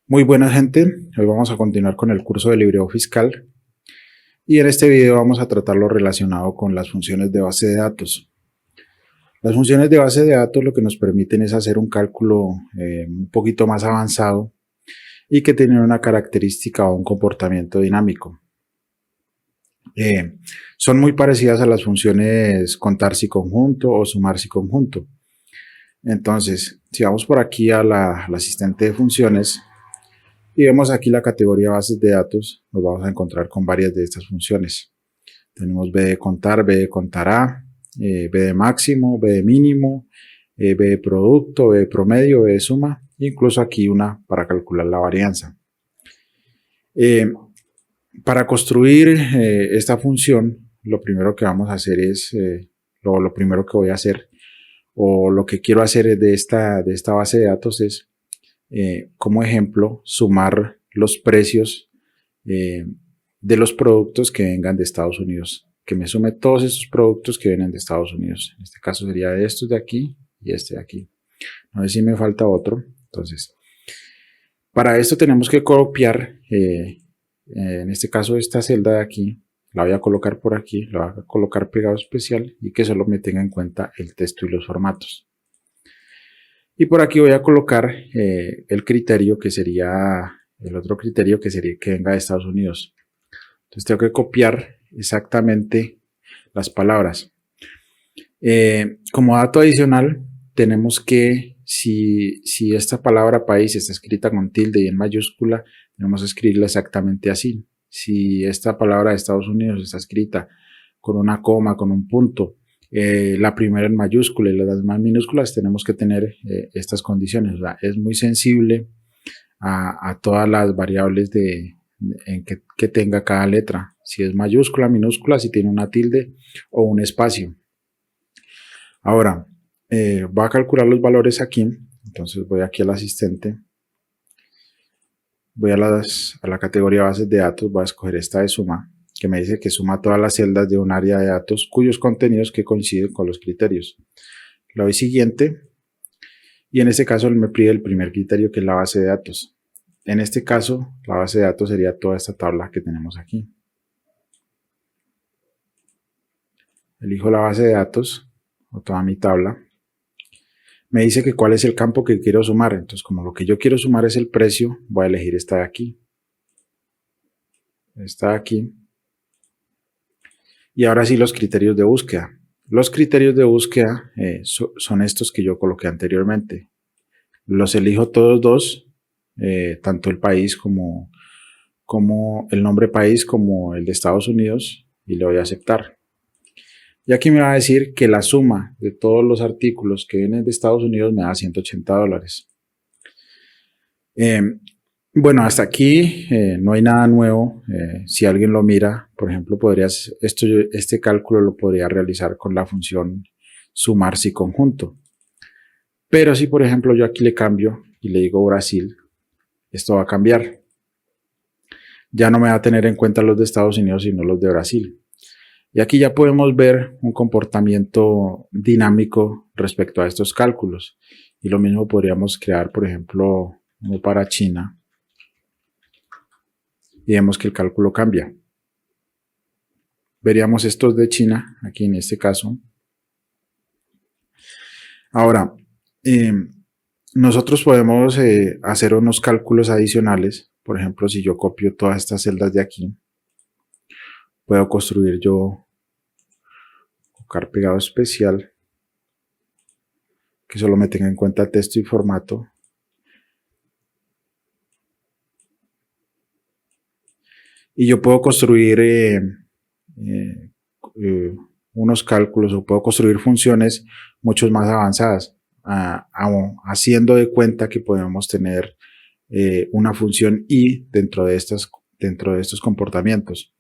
Muy buena gente, hoy vamos a continuar con el curso de libreo fiscal y en este video vamos a tratar lo relacionado con las funciones de base de datos. Las funciones de base de datos lo que nos permiten es hacer un cálculo un poquito más avanzado y que tienen una característica o un comportamiento dinámico. Son muy parecidas a las funciones contar si conjunto o sumar si conjunto. Entonces, si vamos por aquí al asistente de funciones, y vemos aquí la categoría bases de datos, nos vamos a encontrar con varias de estas funciones. Tenemos B de contar, B de contará, B de máximo, B de mínimo, B de producto, B de promedio, B de suma, incluso aquí una para calcular la varianza. Para construir esta función, lo primero que vamos a hacer es, lo primero que voy a hacer, o lo que quiero hacer de esta base de datos es, como ejemplo, sumar los precios de los productos que vengan de Estados Unidos, que me sume todos estos productos que vienen de Estados Unidos. En este caso sería estos de aquí y este de aquí. No sé si me falta otro. Entonces, para esto tenemos que copiar, en este caso esta celda de aquí, la voy a colocar por aquí, la voy a colocar pegado especial y que solo me tenga en cuenta el texto y los formatos. Y por aquí voy a colocar el criterio que sería, el otro criterio que sería que venga de Estados Unidos. Entonces tengo que copiar exactamente las palabras. Como dato adicional, tenemos que, si esta palabra país está escrita con tilde y en mayúscula, tenemos que escribirla exactamente así. Si esta palabra de Estados Unidos está escrita con una coma, con un punto, la primera en mayúscula y las demás minúsculas, tenemos que tener estas condiciones. O sea, es muy sensible a todas las variables que tenga cada letra. Si es mayúscula, minúscula, si tiene una tilde o un espacio. Ahora, voy a calcular los valores aquí. Entonces voy aquí al asistente. Voy a la categoría bases de datos. Voy a escoger esta de suma, que me dice que suma todas las celdas de un área de datos cuyos contenidos que coinciden con los criterios. Le doy siguiente. Y en este caso me pide el primer criterio, que es la base de datos. En este caso, la base de datos sería toda esta tabla que tenemos aquí. Elijo la base de datos, o toda mi tabla. Me dice que cuál es el campo que quiero sumar. Entonces, como lo que yo quiero sumar es el precio, voy a elegir esta de aquí. Esta de aquí. Y ahora sí los criterios de búsqueda. Los criterios de búsqueda son estos que yo coloqué anteriormente. Los elijo todos dos, tanto el país como el nombre país como el de Estados Unidos, y le voy a aceptar. Y aquí me va a decir que la suma de todos los artículos que vienen de Estados Unidos me da $180. Bueno, hasta aquí no hay nada nuevo. Si alguien lo mira, por ejemplo, este cálculo lo podría realizar con la función sumar si conjunto. Pero si, por ejemplo, yo aquí le cambio y le digo Brasil, esto va a cambiar. Ya no me va a tener en cuenta los de Estados Unidos, sino los de Brasil. Y aquí ya podemos ver un comportamiento dinámico respecto a estos cálculos. Y lo mismo podríamos crear, por ejemplo, uno para China. Y vemos que el cálculo cambia. Veríamos estos de China, aquí en este caso. Ahora, nosotros podemos hacer unos cálculos adicionales. Por ejemplo, si yo copio todas estas celdas de aquí, puedo construir yo colocar pegado especial, que solo me tenga en cuenta texto y formato. Y yo puedo construir unos cálculos, o puedo construir funciones mucho más avanzadas, haciendo de cuenta que podemos tener una función y dentro de estos comportamientos.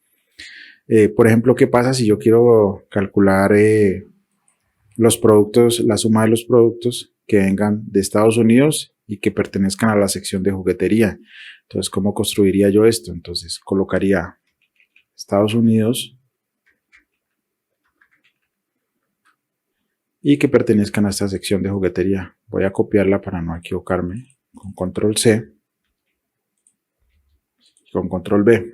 Por ejemplo, ¿qué pasa si yo quiero calcular los productos, la suma de los productos que vengan de Estados Unidos y que pertenezcan a la sección de juguetería? Entonces, ¿cómo construiría yo esto? Entonces, colocaría Estados Unidos y que pertenezcan a esta sección de juguetería. Voy a copiarla para no equivocarme con control C. con control B.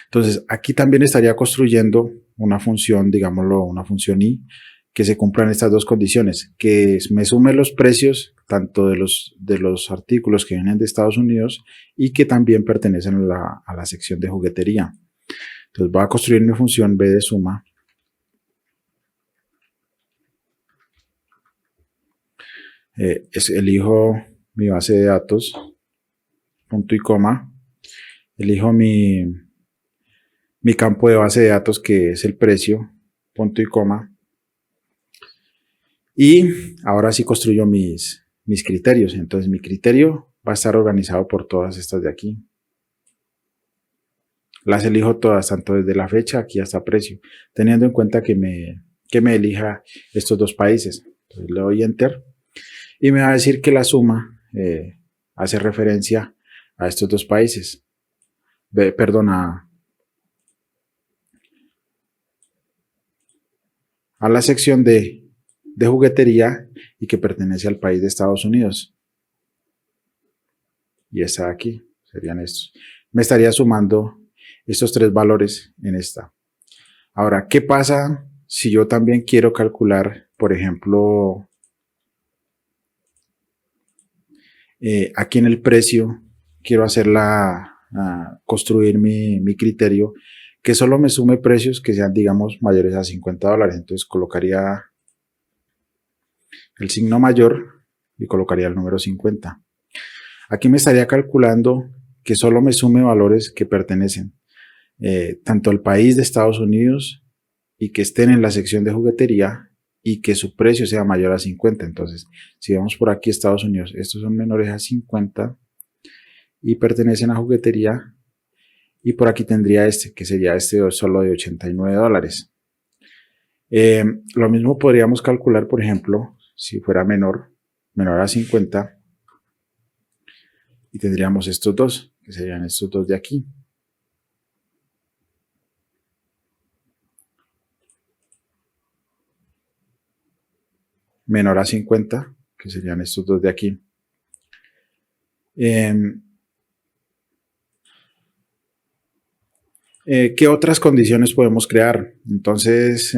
Entonces, aquí también estaría construyendo una función, digámoslo, una función I, que se cumplan estas dos condiciones, que me sume los precios tanto de los artículos que vienen de Estados Unidos y que también pertenecen a la sección de juguetería. Entonces voy a construir mi función B de suma. Elijo mi base de datos, punto y coma. Elijo mi campo de base de datos, que es el precio, punto y coma. Y ahora sí construyo mis criterios. Entonces mi criterio va a estar organizado por todas estas de aquí. Las elijo todas, tanto desde la fecha aquí hasta precio, teniendo en cuenta que me elija estos dos países. Entonces le doy Enter y me va a decir que la suma hace referencia a estos dos países. Perdón, a la sección de juguetería y que pertenece al país de Estados Unidos. Y esta de aquí serían estos. Me estaría sumando estos tres valores en esta. Ahora, ¿qué pasa si yo también quiero calcular, por ejemplo, aquí en el precio, quiero construir mi criterio, que solo me sume precios que sean, digamos, mayores a $50. Entonces colocaría el signo mayor y colocaría el número 50. Aquí me estaría calculando que solo me sume valores que pertenecen tanto al país de Estados Unidos y que estén en la sección de juguetería y que su precio sea mayor a 50. Entonces, si vemos por aquí Estados Unidos, estos son menores a 50 y pertenecen a juguetería. Y por aquí tendría que sería solo de $89. Lo mismo podríamos calcular, por ejemplo, si fuera menor a 50, y tendríamos estos dos, que serían estos dos de aquí. Menor a 50, que serían estos dos de aquí. ¿Qué otras condiciones podemos crear? Entonces,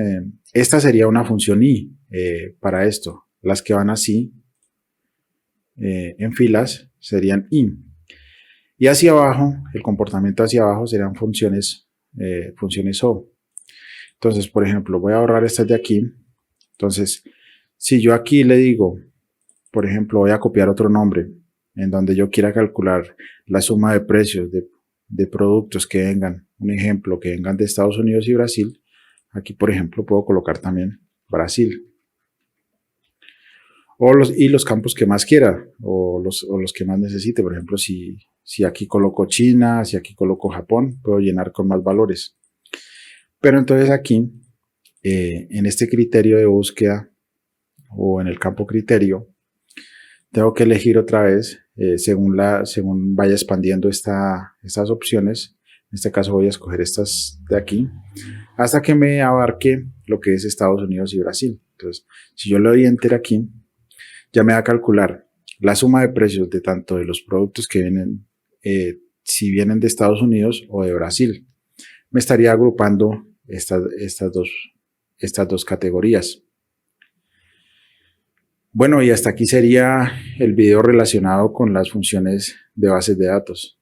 esta sería una función I para esto. Las que van así, en filas, serían I. Y hacia abajo, el comportamiento hacia abajo serían funciones O. Entonces, por ejemplo, voy a borrar estas de aquí. Entonces, si yo aquí le digo, por ejemplo, voy a copiar otro nombre en donde yo quiera calcular la suma de precios de productos que vengan, un ejemplo, que vengan de Estados Unidos y Brasil. Aquí, por ejemplo, puedo colocar también Brasil. Y los campos que más quiera, o los que más necesite. Por ejemplo, si aquí coloco China, si aquí coloco Japón, puedo llenar con más valores. Pero entonces aquí, en este criterio de búsqueda, o en el campo criterio, tengo que elegir otra vez, según vaya expandiendo estas opciones. En este caso voy a escoger estas de aquí, hasta que me abarque lo que es Estados Unidos y Brasil. Entonces, si yo le doy Enter aquí, ya me va a calcular la suma de precios de tanto de los productos que vienen, si vienen de Estados Unidos o de Brasil. Me estaría agrupando estas dos categorías. Bueno, y hasta aquí sería el video relacionado con las funciones de bases de datos.